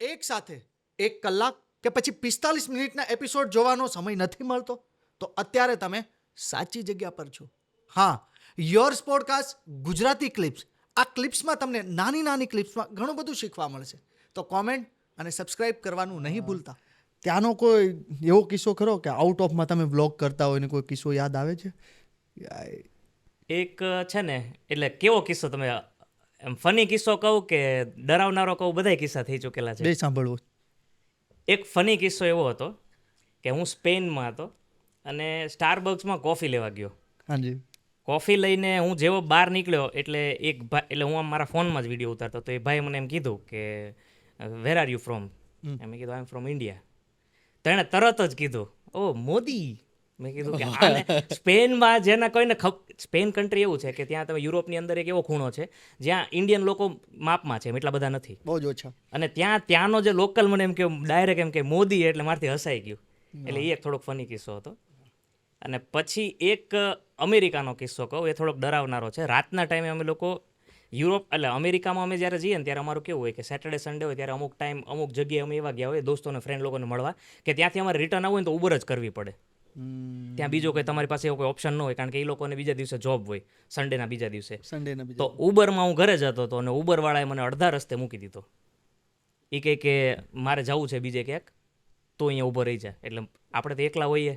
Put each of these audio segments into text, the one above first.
એક સાથે 1 કલાક કે પછી 45 મિનિટના એપિસોડ જોવાનો સમય નથી મળતો તો અત્યારે તમે સાચી જગ્યા પર છો. હા, યોર્સ પોડકાસ્ટ ગુજરાતી ક્લિપ્સ. આ ક્લિપ્સમાં તમને નાની નાની ક્લિપ્સમાં ઘણું બધું શીખવા મળશે. તો કોમેન્ટ અને સબસ્ક્રાઇબ કરવાનું નહીં ભૂલતા. ત્યાંનો કોઈ એવો કિસ્સો ખરો કે આઉટ ઓફમાં તમે વ્લોગ કરતા હોય ને કોઈ કિસ્સો યાદ આવે છે? એક છે ને, એટલે કેવો કિસ્સો તમે એમ ફની કિસ્સો કહું કે ડરાવનારો કહું, બધાય કિસ્સા થઈ ચૂકેલા છે. બે સાંભળવું. એક ફની કિસ્સો એવો હતો કે હું સ્પેનમાં હતો અને સ્ટારબક્સમાં કોફી લેવા ગયો. હાજી. કોફી લઈને હું જેવો બહાર નીકળ્યો એટલે એક ભાઈ, એટલે હું આમ મારા ફોનમાં જ વિડીયો ઉતારતો, તો એ ભાઈ મને એમ કીધું કે વેર આર યુ ફ્રોમ? મેં કીધું આઈ એમ ફ્રોમ ઇન્ડિયા. તો એણે તરત જ કીધું, ઓ મોદી. મેં કીધું કે આને સ્પેનમાં જેના કોઈને સ્પેન કન્ટ્રી એવું છે કે ત્યાં તમે યુરોપની અંદર એક એવો ખૂણો છે જ્યાં ઇન્ડિયન લોકો માપમાં છે, એટલા બધા નથી, બહુ જ ઓછા. અને ત્યાંનો જે લોકલ મને એમ કે ડાયરેક્ટ એમ કે મોદી, એટલે મારથી હસાઈ ગયું. એટલે એ એક થોડોક ફની કિસ્સો હતો. અને પછી એક અમેરિકાનો કિસ્સો કહું, એ થોડોક ડરાવનારો છે. રાતના ટાઈમે અમે લોકો યુરોપ, એટલે અમેરિકામાં અમે જ્યારે જઈએ ને ત્યારે અમારું કેવું હોય કે સેટરડે સન્ડે હોય ત્યારે અમુક ટાઈમ અમુક જગ્યાએ અમે એવા ગયા હોય દોસ્તોને ફ્રેન્ડ લોકોને મળવા કે ત્યાંથી અમારે રિટર્ન આવવું હોય તો ઉબર જ કરવી પડે. ત્યાં બીજો કોઈ તમારી પાસે એવો કોઈ ઓપ્શન ન હોય, કારણ કે એ લોકોને બીજા દિવસે જોબ હોય, સન્ડેના બીજા દિવસે. તો ઉબરમાં હું ઘરે જતો હતો અને ઉબરવાળાએ મને અડધા રસ્તે મૂકી દીધો. એ કહે કે મારે જવું છે બીજે ક્યાંક, તો અહીંયા ઊભો રહી જાય. એટલે આપણે તો એકલા હોઈએ,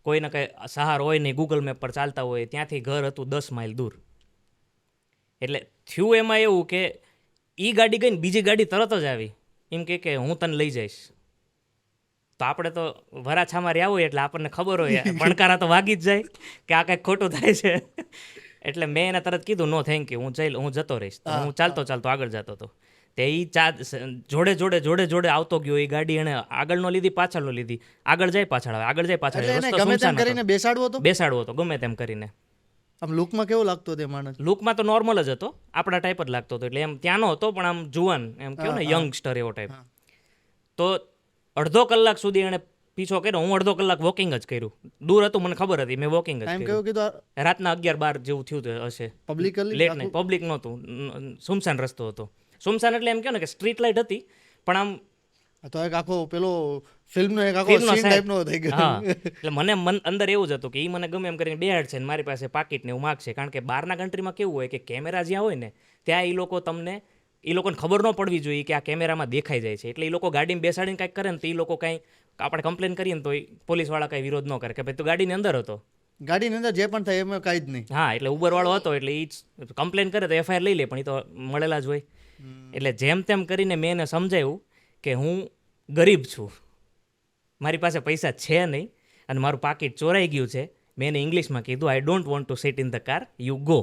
કોઈને કંઈ સહારો હોય નહીં, ગૂગલ મેપ પર ચાલતા હોય. ત્યાંથી ઘર હતું 10 માઇલ દૂર. એટલે થયું એમાં એવું કે એ ગાડી ગઈ ને બીજી ગાડી તરત જ આવી, એમ કે હું તને લઈ જઈશ. તો આપણે તો વરાછામાં રહ્યા હોય એટલે આપણને ખબર હોય, ભણકારા તો વાગી જ જાય કે આ કંઈક ખોટું થાય છે. એટલે મેં એને તરત કીધું નો થેન્ક યુ, હું જતો રહીશ. હું ચાલતો આગળ જતો હતો. તે એ જોડે આવતો ગયો. એ ગાડી એને આગળ નો લીધી, પાછળ નો લીધી. આગળ જાય પાછળ આવે, આગળ જાય પાછળ આવે. ગમે તેમ કરીને બેસાડવો હતો ગમે તેમ કરીને. આમ લુકમાં કેવો લાગતો તે માણસ? લુકમાં તો નોર્મલ જ હતો, આપણા ટાઈપ જ લાગતો હતો. એટલે એમ ત્યાંનો હતો પણ આમ જુવાન, એમ કહો ને યંગસ્ટર એવો ટાઈપ. તો અડધો કલાક સુધી એણે પીછો કર્યો. હું અડધો કલાક વોકિંગ જ કર્યું. દૂર હતું, મને ખબર હતી, મેં વોકિંગ જ કર્યું. રાતના 11-12 જેવું થયું હશે. લેટ નહીં, પબ્લિક નહોતું, સુમસાન રસ્તો હતો. સુમસાન એટલે એમ કહો ને કે સ્ટ્રીટ લાઇટ હતી, પણ આમ તો એક આખો પેલો ફિલ્મનો એક આખો સીન ટાઈપનો થઈ ગયો. હા, એટલે મને અંદર એવું જ હતું કે એ મને ગમે એમ કરીને બેહાડ છે ને મારી પાસે પાકીટ ને એવું માગશે. કારણ કે બહારના કન્ટ્રીમાં કેવું હોય કે કેમેરા જ્યાં હોય ને ત્યાં એ લોકોને ખબર ન પડવી જોઈએ કે આ કેમેરામાં દેખાઈ જાય છે. એટલે એ લોકો ગાડીમાં બેસાડીને કાંઈક કરે ને તો એ લોકો કાંઈ આપણે કમ્પ્લેન કરીએ ને તો પોલીસવાળા કાંઈ વિરોધ ન કરે કે ભાઈ તું ગાડીની અંદર હતો. ગાડીની અંદર જે પણ થાય એમાં કાંઈ જ નહીં. હા, એટલે ઉબરવાળો હતો એટલે એ કમ્પ્લેન કરે તો એફઆઈઆર લઈ લે, પણ એ તો મળેલા જ હોય. એટલે જેમ તેમ કરીને મેં એને સમજાવ્યું કે હું ગરીબ છું, મારી પાસે પૈસા છે નહીં અને મારું પાકીટ ચોરાઈ ગયું છે. મેં એને ઇંગ્લિશમાં કીધું, I don't want to seat in the car, you go.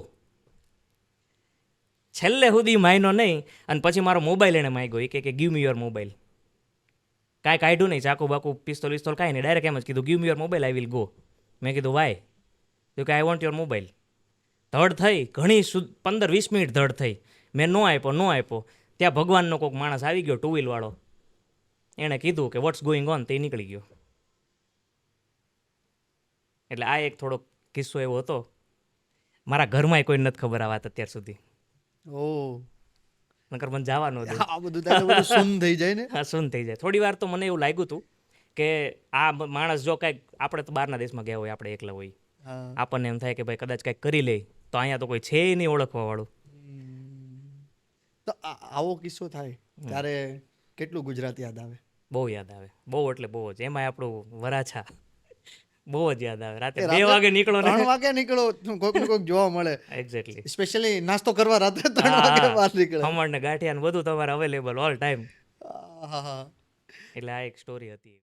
છેલ્લે સુધી માયનો નહીં. અને પછી મારો મોબાઈલ એને માંગ્યો. એ કે ગીવ મી યોર મોબાઈલ. કાંઈ કાઢ્યું નહીં, ચાકુ બાકુ પિસ્તોલ કાંઈ નહીં, ડાયરેક્ટ એમ જ કીધું give me your mobile, I will go. મેં કીધું વાય? તો કે આઈ વોન્ટ યોર મોબાઈલ. ધડ થઈ ઘણી 15-20 મિનિટ ધડ થઈ. મેં નો આપ્યો. ત્યાં ભગવાનનો કોઈક માણસ આવી ગયો, 2 વ્હીલવાળો. એણે કીધું કે વોટ્સ ગોઈંગ ઓન, તે નીકળી ગયો. એટલે આ એક થોડોક કિસ્સો એવો હતો. મારા ઘરમાં કોઈ નથી ખબર આ વાત અત્યાર સુધી. નકર મને જવાનું હતું. આ બધું સુન થઈ જાય ને. હા, સુન થઈ જાય. થોડી વાર તો મને એવું લાગ્યું હતું કે આ માણસ જો કાંઈક, આપણે તો બહારના દેશમાં ગયા હોય, આપણે એકલા હોય, આપણને એમ થાય કે ભાઈ કદાચ કાંઈક કરી લે, તો અહીંયા તો કોઈ છે નહીં ઓળખવા વાળું. તો આવો કિસ્સો થાય ત્યારે કેટલું ગુજરાત યાદ આવે? બહુ યાદ આવે, બહુ એટલે બહુ જ. એમાં આપણું વરાછા બહુ જ યાદ આવે. રાતે 2 વાગે નીકળો, 3 વાગે નીકળો, કોઈક જોવા મળે. એક્ઝેક્ટલી. સ્પેશિયલી નાસ્તો કરવા રાતે 3 વાગે બહાર નીકળે. ખમણ ને ગાંઠિયા ને બધું તમારે અવેલેબલ ઓલ ટાઈમ. એટલે આ એક સ્ટોરી હતી.